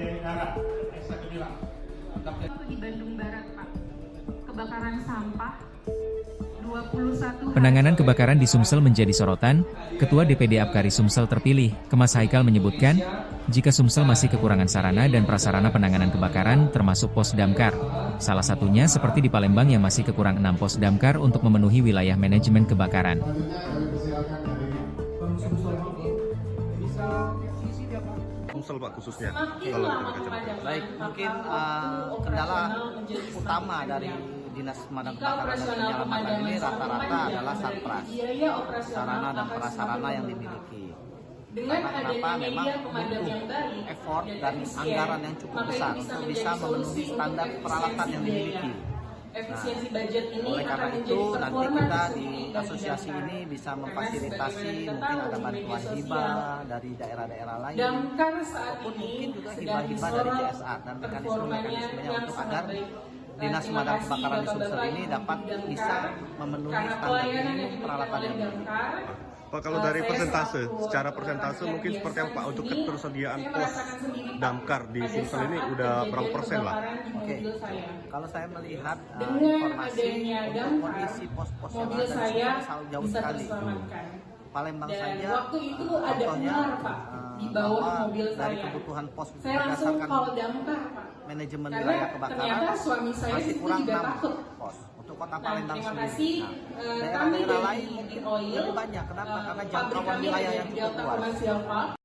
Di Bandung Barat, Pak. Kebakaran sampah 21. Penanganan kebakaran di Sumsel menjadi sorotan. Ketua DPD Apkari Sumsel terpilih, Kemas Haikal menyebutkan, jika Sumsel masih kekurangan sarana dan prasarana penanganan kebakaran termasuk pos damkar. Salah satunya seperti di Palembang yang masih kekurang 6 pos damkar untuk memenuhi wilayah manajemen kebakaran. Sumsel Pak khususnya kalau kita berkaca. Baik, mungkin kendala utama dari Dinas Pemadam Kebakaran dan Penyelamatan ini rata-rata adalah sarpras, sarana dan prasarana yang dimiliki. Karena kenapa memang butuh effort dan anggaran yang cukup besar untuk bisa memenuhi standar peralatan yang dimiliki. Efisiensi budget ini Oleh karena akan itu menjadi nanti performa kita di tersendiri asosiasi bagi ini bisa Karena memfasilitasi seperti mungkin kita ada tahu, bantuan media hibah sosial dari daerah-daerah lain damkar saat maupun ini mungkin juga sedang hibah-hibah dari disorot CSA dan performanya mekanisme-mekanismenya yang untuk sangat agar baik. Dinas Terima Pemadam kasih Kebakaran di Sumsel Bapak-bapak ini Ibu dapat di damkar, bisa memenuhi karena standar pelayanan yang minimum diberikan peralatan oleh yang dimiliki. damkar. Pak kalau dari Saya persentase, selaku secara persentase rakyat mungkin seperti apa biasa Pak untuk di sini, ketersediaan saya pos merasakan sendiri, Pak, damkar di pada Sumsel ini saat udah berapa kejadian persen lah? kebakaran di Oke, mobil saya. kalau saya melihat Dengan informasi adanya untuk damkar, kondisi pos-pos yang mobil ada di saya Sumsel jauh bisa sekali. terselamatkan. Palembang Dan saja waktu itu ada contohnya ular, Pak, di bawah bahwa mobil dari saya. kebutuhan pos Saya langsung berdasarkan call damkar, Pak. manajemen Karena wilayah kebakaran ternyata suami saya masih itu kurang juga 6 takut. pos untuk kota Nah, Palembang terima sendiri. kasih. Nah, Kami daerah-daerah dari lain mungkin Oil, lebih banyak. Kenapa? Karena pabrik jangkauan kami wilayah ada yang di cukup Delta luas. Commercial Park.